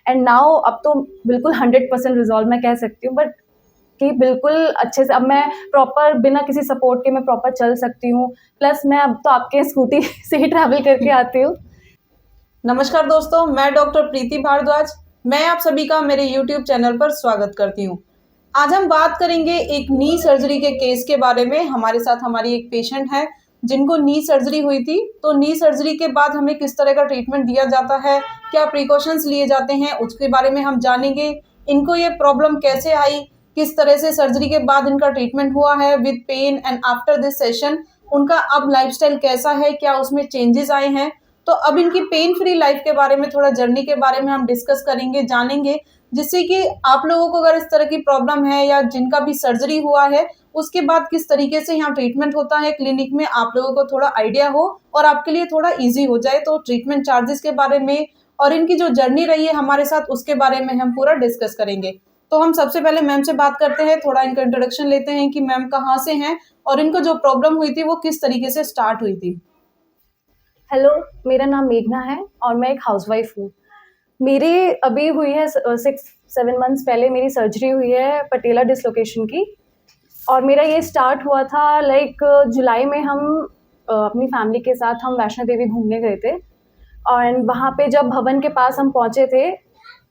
And now अब तो बिल्कुल 100% रिजॉल्व मैं कह सकती हूँ, बट कि बिल्कुल अच्छे से अब मैं प्रॉपर बिना किसी सपोर्ट के मैं प्रॉपर चल सकती हूँ। प्लस मैं अब तो आपके स्कूटी से ही ट्रैवल करके आती हूँ। नमस्कार दोस्तों, मैं डॉक्टर प्रीति भारद्वाज। मैं आप सभी का मेरे YouTube चैनल पर स्वागत करती हूँ। आज हम बात करेंगे एक नी सर्जरी के केस के बारे में। हमारे साथ हमारी एक पेशेंट है जिनको नी सर्जरी हुई थी। तो नी सर्जरी के बाद हमें किस तरह का ट्रीटमेंट दिया जाता है, क्या प्रिकॉशंस लिए जाते हैं, उसके बारे में हम जानेंगे। इनको ये प्रॉब्लम कैसे आई, किस तरह से सर्जरी के बाद इनका ट्रीटमेंट हुआ है with pain, and after this session उनका अब लाइफस्टाइल कैसा है, क्या उसमें चेंजेस आए हैं। तो अब इनकी पेन फ्री लाइफ के बारे में, थोड़ा जर्नी के बारे में हम डिस्कस करेंगे, जानेंगे, जिससे कि आप लोगों को अगर इस तरह की प्रॉब्लम है या जिनका भी सर्जरी हुआ है उसके बाद किस तरीके से यहाँ ट्रीटमेंट होता है क्लिनिक में, आप लोगों को थोड़ा आइडिया हो और आपके लिए थोड़ा इजी हो जाए। तो ट्रीटमेंट चार्जेस के बारे में और इनकी जो जर्नी रही है हमारे साथ उसके बारे में हम पूरा डिस्कस करेंगे। तो हम सबसे पहले मैम से बात करते हैं, थोड़ा इनका इंट्रोडक्शन लेते हैं कि मैम कहाँ से हैं और इनको जो प्रॉब्लम हुई थी वो किस तरीके से स्टार्ट हुई थी। हेलो, मेरा नाम मेघना है और मैं एक हाउसवाइफ हूँ। मेरी अभी हुई है 6-7 मंथ्स पहले मेरी सर्जरी हुई है पटेला डिसलोकेशन की। और मेरा ये स्टार्ट हुआ था लाइक जुलाई में हम अपनी फैमिली के साथ हम वैष्णो देवी घूमने गए थे। एंड वहाँ पे जब भवन के पास हम पहुँचे थे,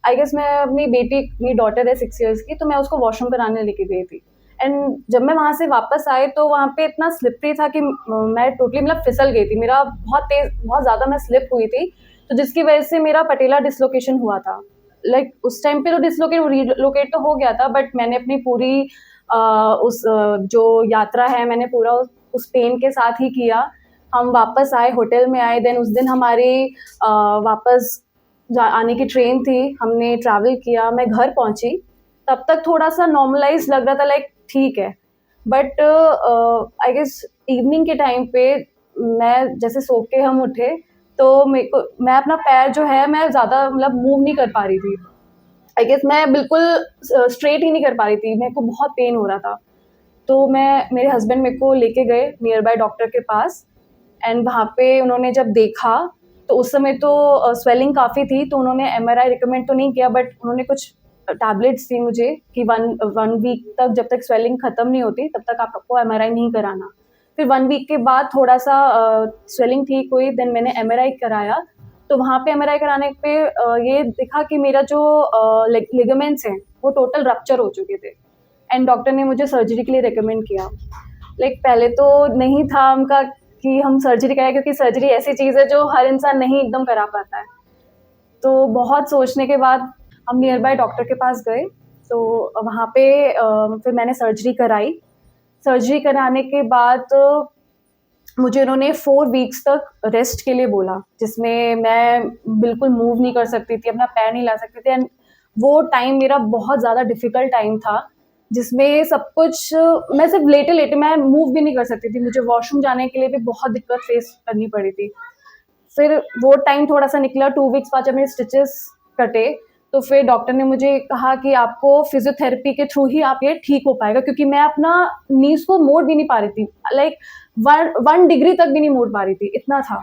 आई गेस मैं अपनी बेटी, मेरी डॉटर है 6 इयर्स की, तो मैं उसको वॉशरूम कराने लेके गई थी। एंड जब मैं वहाँ से वापस आई तो वहाँ पे इतना स्लिपरी था कि मैं टोटली मतलब फिसल गई थी। मेरा बहुत ज़्यादा मैं स्लिप हुई थी, तो जिसकी वजह से मेरा पटेला डिसलोकेशन हुआ था। लाइक उस टाइम पे तो रीलोकेट तो हो गया था, बट मैंने अपनी पूरी जो यात्रा है मैंने पूरा उस पेन के साथ ही किया। हम वापस आए, होटल में आए, देन उस दिन हमारी वापस आने की ट्रेन थी, हमने ट्रैवल किया, मैं घर पहुंची। तब तक थोड़ा सा नॉर्मलाइज लग रहा था, लाइक ठीक है। बट आई गेस इवनिंग के टाइम पे मैं जैसे सो के हम उठे तो मैं अपना पैर जो है मैं ज़्यादा मतलब मूव नहीं कर पा रही थी। आई गेस मैं बिल्कुल स्ट्रेट ही नहीं कर पा रही थी, मेरे को बहुत पेन हो रहा था। तो मेरे हस्बैंड मेरे को लेके गए नियर बाय डॉक्टर के पास। एंड वहाँ पे उन्होंने जब देखा तो उस समय तो स्वेलिंग काफ़ी थी, तो उन्होंने एमआरआई रिकमेंड तो नहीं किया, बट उन्होंने कुछ टैबलेट्स दी मुझे कि वन वीक तक, जब तक स्वेलिंग ख़त्म नहीं होती तब तक आपको एमआरआई नहीं कराना। फिर 1 वीक के बाद थोड़ा सा स्वेलिंग ठीक हुई, देन मैंने एमआरआई कराया। तो वहाँ पे एमआरआई कराने पे ये दिखा कि मेरा जो लिगामेंट्स हैं वो टोटल रप्चर हो चुके थे। एंड डॉक्टर ने मुझे सर्जरी के लिए रिकमेंड किया। लाइक पहले तो नहीं था उनका कि हम सर्जरी कराएं, क्योंकि सर्जरी ऐसी चीज़ है जो हर इंसान नहीं एकदम करा पाता है। तो बहुत सोचने के बाद हम नियर बाय डॉक्टर के पास गए। तो वहाँ पे फिर मैंने सर्जरी कराई। सर्जरी कराने के बाद मुझे उन्होंने 4 वीक्स तक रेस्ट के लिए बोला, जिसमें मैं बिल्कुल मूव नहीं कर सकती थी, अपना पैर नहीं ला सकती थी। एंड वो टाइम मेरा बहुत ज़्यादा डिफ़िकल्ट टाइम था, जिसमें सब कुछ मैं सिर्फ लेटे-लेटे, मैं मूव भी नहीं कर सकती थी। मुझे वॉशरूम जाने के लिए भी बहुत दिक्कत फेस करनी पड़ी थी। फिर वो टाइम थोड़ा-सा निकला, 2 वीक्स बाद जब मेरे स्टिचेस कटे, तो फिर डॉक्टर ने मुझे कहा कि आपको फिज़ियोथेरेपी के थ्रू ही आप ये ठीक हो पाएगा, क्योंकि मैं अपना नीज़ को मोड़ भी नहीं पा रही थी। लाइक 1 डिग्री तक भी नहीं मोड़ पा रही थी, इतना था।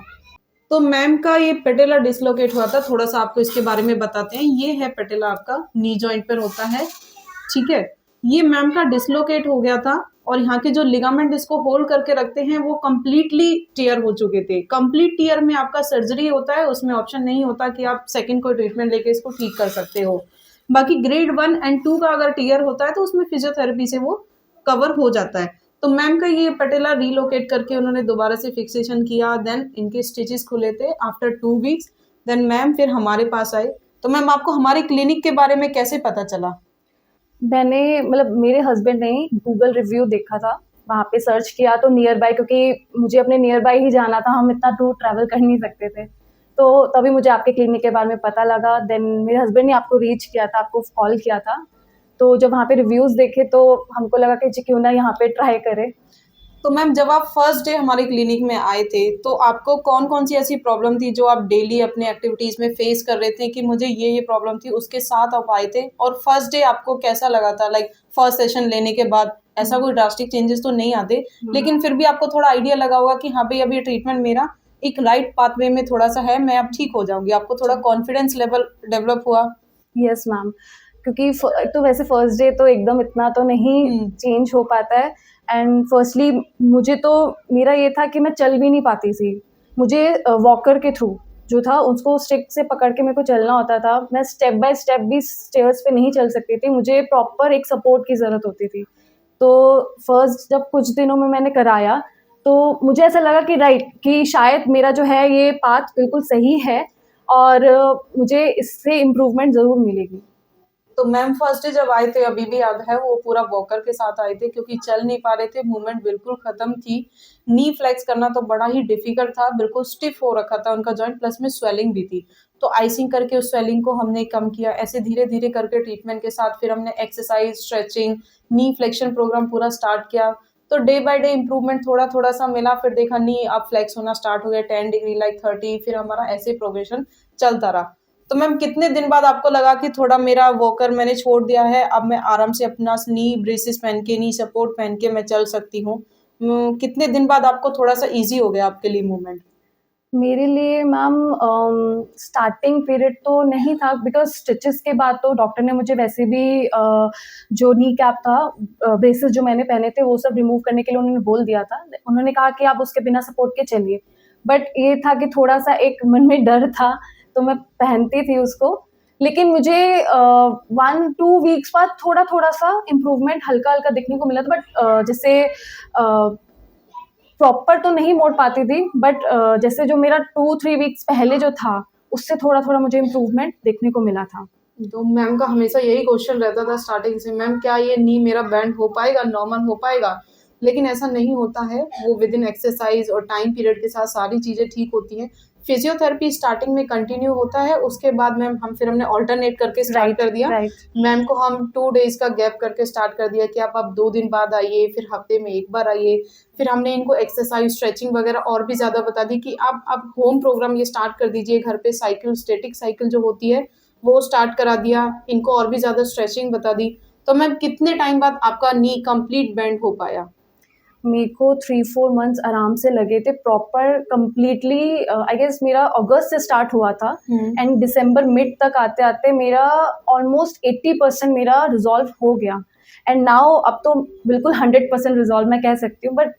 तो मैम का ये पेटेला डिसलोकेट हुआ था, थोड़ा सा आपको इसके बारे में बताते हैं। ये है पेटेला, आपका नी जॉइंट पर होता है, ठीक है। ये मैम का डिसलोकेट हो गया था और यहाँ के जो लिगामेंट इसको होल्ड करके रखते हैं वो कंप्लीटली टियर हो चुके थे। कंप्लीट टियर में आपका सर्जरी होता है, उसमें ऑप्शन नहीं होता कि आप सेकंड कोई ट्रीटमेंट लेके इसको ठीक कर सकते हो। बाकी ग्रेड 1 एंड 2 का अगर टियर होता है तो उसमें फिजियोथेरेपी से वो कवर हो जाता है। तो मैम का ये पटेला रीलोकेट करके उन्होंने दोबारा से फिक्सेशन किया, देन इनके स्टिचेस खुले थे आफ्टर 2 वीक्स। देन मैम फिर हमारे पास आए। तो मैम आपको हमारे क्लिनिक के बारे में कैसे पता चला? मैंने मतलब मेरे हस्बैंड ने गूगल रिव्यू देखा था, वहाँ पे सर्च किया तो नियर बाय, क्योंकि मुझे अपने नियर बाय ही जाना था, हम इतना दूर ट्रैवल कर नहीं सकते थे। तो तभी मुझे आपके क्लिनिक के बारे में पता लगा। देन मेरे हस्बैंड ने आपको रीच किया था, आपको कॉल किया था। तो जब वहाँ पे रिव्यूज़ देखे तो हमको लगा कि जी क्यों ना यहाँ पे ट्राई करें। तो मैम जब आप फर्स्ट डे हमारे क्लिनिक में आए थे तो आपको कौन-कौन सी ऐसी प्रॉब्लम थी जो आप डेली अपने एक्टिविटीज़ में फेस कर रहे थे कि मुझे ये प्रॉब्लम थी, उसके साथ आप आए थे? और फर्स्ट डे आपको कैसा लगा था? लाइक फर्स्ट सेशन लेने के बाद ऐसा कोई ड्रास्टिक चेंजेस तो नहीं आते, लेकिन फिर भी आपको थोड़ा आइडिया लगा होगा कि हाँ भई अब ये ट्रीटमेंट मेरा एक राइट पाथवे में थोड़ा-सा है, मैं अब ठीक हो जाऊँगी। आपको थोड़ा कॉन्फिडेंस लेवल डेवलप हुआ? यस मैम, क्योंकि एक तो वैसे फर्स्ट डे तो एकदम इतना तो नहीं चेंज हो पाता है। एंड फर्स्टली मुझे तो मेरा ये था कि मैं चल भी नहीं पाती थी। मुझे वॉकर के थ्रू जो था उसको स्टिक से पकड़ के मेरे को चलना होता था। मैं स्टेप बाय स्टेप भी स्टेयर्स पे नहीं चल सकती थी, मुझे प्रॉपर एक सपोर्ट की ज़रूरत होती थी। तो फर्स्ट जब कुछ दिनों में मैंने कराया, तो मुझे ऐसा लगा कि राइट कि शायद मेरा जो है ये पाथ बिल्कुल सही है और मुझे इससे इम्प्रूवमेंट ज़रूर मिलेगी। तो मैम फर्स्ट डे जब आए थे, अभी भी याद है, वो पूरा वॉकर के साथ आए थे क्योंकि चल नहीं पा रहे थे, मूवमेंट बिल्कुल खत्म थी। नी फ्लेक्स करना तो बड़ा ही डिफिकल्ट था, बिल्कुल स्टिफ हो रखा था उनका जॉइंट, प्लस में स्वेलिंग भी थी। तो आइसिंग करके उस स्वेलिंग को हमने कम किया। ऐसे धीरे धीरे करके ट्रीटमेंट के साथ फिर हमने एक्सरसाइज, स्ट्रेचिंग, नी फ्लेक्शन प्रोग्राम पूरा स्टार्ट किया। तो डे बाय डे इंप्रूवमेंट थोड़ा थोड़ा सा मिला। फिर देखा नी अब फ्लेक्स होना स्टार्ट हो गया 10 डिग्री, लाइक 30, फिर हमारा ऐसे प्रोग्रेशन चलता रहा। तो मैम कितने दिन बाद आपको लगा कि थोड़ा मेरा वॉकर मैंने छोड़ दिया है, अब मैं आराम से अपना नी ब्रेसेस पहन के, नी सपोर्ट पहन के मैं चल सकती हूँ? कितने दिन बाद आपको थोड़ा-सा ईज़ी हो गया आपके लिए मूवमेंट? मेरे लिए मैम स्टार्टिंग पीरियड तो नहीं था, बिकॉज़ स्टिचेस के बाद तो डॉक्टर ने मुझे वैसे भी जो नी कैप था, ब्रेसेस जो मैंने पहने थे वो सब रिमूव करने के लिए उन्होंने बोल दिया था। उन्होंने कहा कि आप उसके बिना सपोर्ट के चलिए। बट ये था कि थोड़ा-सा एक मन में डर था, तो मैं पहनती थी उसको। लेकिन मुझे 1-2 वीक्स बाद थोड़ा-थोड़ा सा इम्प्रूवमेंट हल्का-हल्का दिखने को मिला था, बट जैसे प्रॉपर तो नहीं मोड़ पाती थी, बट जैसे जो मेरा 2-3 वीक्स पहले जो था, उससे थोड़ा-थोड़ा मुझे इम्प्रूवमेंट देखने को मिला था। तो मैम का हमेशा यही क्वेश्चन रहता था स्टार्टिंग से, मैम क्या ये नी मेरा बेंड हो पाएगा, नॉर्मल हो पाएगा? लेकिन ऐसा नहीं होता है, वो विद इन एक्सरसाइज और टाइम पीरियड के साथ सारी चीज़ें ठीक होती हैं। फिजियोथेरेपी स्टार्टिंग में कंटिन्यू होता है, उसके बाद मैम फिर हमने अल्टरनेट करके स्टार्ट कर दिया। राइट। मैम को हम 2 डेज़ का गैप करके स्टार्ट कर दिया कि आप अब 2 दिन बाद आइए, फिर हफ्ते में 1 बार आइए। फिर हमने इनको एक्सरसाइज, स्ट्रेचिंग वगैरह और भी ज़्यादा बता दी कि आप अब होम प्रोग्राम ये स्टार्ट कर दीजिए घर पे, साइकिल, स्टैटिक साइकिल जो होती है, वो स्टार्ट करा दिया। इनको और भी ज़्यादा स्ट्रेचिंग बता दी। तो मैम कितने टाइम बाद आपका नी कंप्लीट बेंड हो पाया? मेरे को 3-4 मंथ्स आराम से लगे थे प्रॉपर कंप्लीटली। आई गेस मेरा अगस्त से स्टार्ट हुआ था एंड दिसंबर मिड तक आते-आते मेरा ऑलमोस्ट 80% मेरा रिज़ॉल्व हो गया। एंड नाउ अब तो बिल्कुल 100% रिज़ॉल्व मैं कह सकती हूँ, बट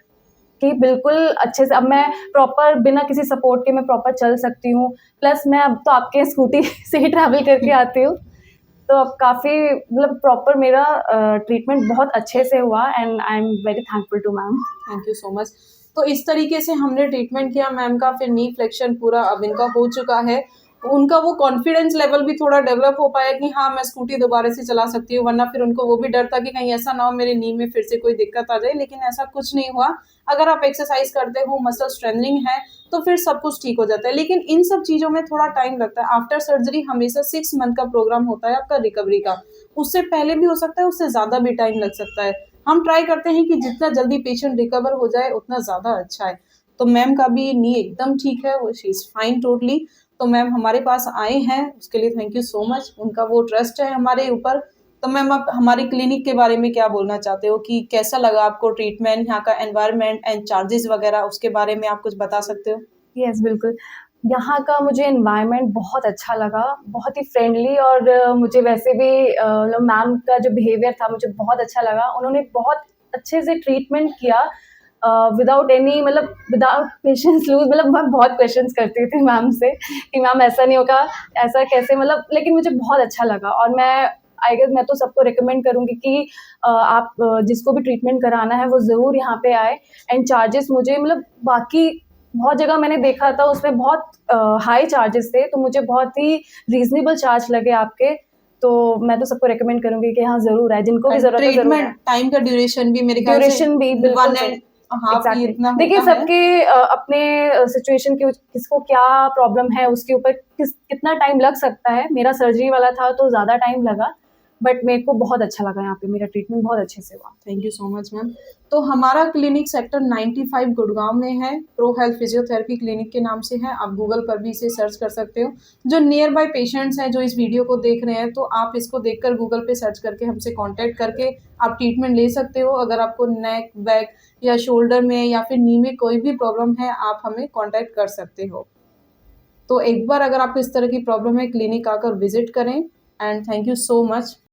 कि बिल्कुल अच्छे से अब मैं प्रॉपर बिना किसी सपोर्ट के मैं प्रॉपर चल सकती हूँ। प्लस मैं अब तो आपके स्कूटी से ही ट्रैवल करके आती हूँ। तो अब काफ़ी मतलब प्रॉपर मेरा ट्रीटमेंट बहुत अच्छे से हुआ and I am very thankful to ma'am. Thank you so much. तो इस तरीके से हमने ट्रीटमेंट किया मैम का, फिर नी फ्लेक्शन पूरा अब इनका हो चुका है। उनका वो कॉन्फिडेंस लेवल भी थोड़ा डेवलप हो पाया कि हाँ, मैं स्कूटी दोबारा से चला सकती हूँ, वरना फिर उनको वो भी डर था कि कहीं ऐसा ना हो मेरे नी में फिर से कोई दिक्कत आ जाए, लेकिन ऐसा कुछ नहीं हुआ। अगर आप एक्सरसाइज करते हो, मसल स्ट्रेंथनिंग है, तो फिर सब कुछ ठीक हो जाता है। लेकिन इन सब चीज़ों में थोड़ा टाइम लगता है। आफ्टर सर्जरी हमेशा 6 मंथ का प्रोग्राम होता है आपका रिकवरी का। उससे पहले भी हो सकता है, उससे ज़्यादा भी टाइम लग सकता है। हम ट्राई करते हैं कि जितना जल्दी पेशेंट रिकवर हो जाए उतना ज़्यादा अच्छा है। तो मैम का भी नी एकदम ठीक है, वो शी इज़ फाइन टोटली। तो मैम हमारे पास आए हैं, उसके लिए थैंक यू सो मच। उनका वो ट्रस्ट है हमारे ऊपर। तो मैम आप हमारी क्लिनिक के बारे में क्या बोलना चाहते हो कि कैसा लगा आपको ट्रीटमेंट, यहाँ का एनवायरनमेंट एंड चार्जेस वगैरह, उसके बारे में आप कुछ बता सकते हो? यस, बिल्कुल। यहाँ का मुझे एनवायरनमेंट बहुत अच्छा लगा, बहुत ही फ्रेंडली और मुझे वैसे भी मतलब मैम का जो बिहेवियर था मुझे बहुत अच्छा लगा। उन्होंने बहुत अच्छे से ट्रीटमेंट किया विदाउट एनी मतलब विदाउट पेशेंस लूज़। मतलब मैं बहुत क्वेश्चन्स करती थी मैम से कि मैम ऐसा नहीं होगा, ऐसा कैसे, मतलब लेकिन मुझे बहुत अच्छा लगा और मैं आई गेस मैं तो सबको रिकमेंड करूँगी कि आप जिसको भी ट्रीटमेंट कराना है वो ज़रूर यहाँ पे आए। एंड चार्जेस मुझे मतलब बाकी बहुत जगह मैंने देखा था उसमें बहुत हाई चार्जेस थे, तो मुझे बहुत ही रीज़नेबल चार्ज लगे आपके। तो मैं तो सबको रिकमेंड करूँगी कि हाँ, ज़रूर आएँ, जिनको भी ज़रूरत है ज़रूर आएँ। ट्रीटमेंट टाइम का ड्यूरेशन भी मेरे ख्याल से ड्यूरेशन भी बिल्कुल 1 सही। And half he exactly. इतना देखिए होता है। सबके अपने सिचुएशन के किसको क्या प्रॉब्लम है उसके ऊपर कितना टाइम लग सकता है। मेरा सर्जरी वाला था तो ज़्यादा टाइम लगा, बट मेरे को बहुत अच्छा लगा यहाँ पे, मेरा ट्रीटमेंट बहुत अच्छे से हुआ। Thank you so much ma'am. तो हमारा क्लिनिक सेक्टर 95 गुड़गांव में है, प्रो हेल्थ फिजियोथेरेपी क्लिनिक के नाम से है। आप गूगल पर भी इसे सर्च कर सकते हो। जो नियर बाय पेशेंट्स हैं जो इस वीडियो को देख रहे हैं, तो आप इसको देखकर गूगल पे सर्च करके हमसे कांटेक्ट करके आप ट्रीटमेंट ले सकते हो। अगर आपको नेक, बैक या शोल्डर में या फिर नी में कोई भी प्रॉब्लम है, आप हमें कांटेक्ट कर सकते हो। तो एक बार अगर आपको इस तरह की प्रॉब्लम है, क्लिनिक आकर विजिट करें। And thank you so much.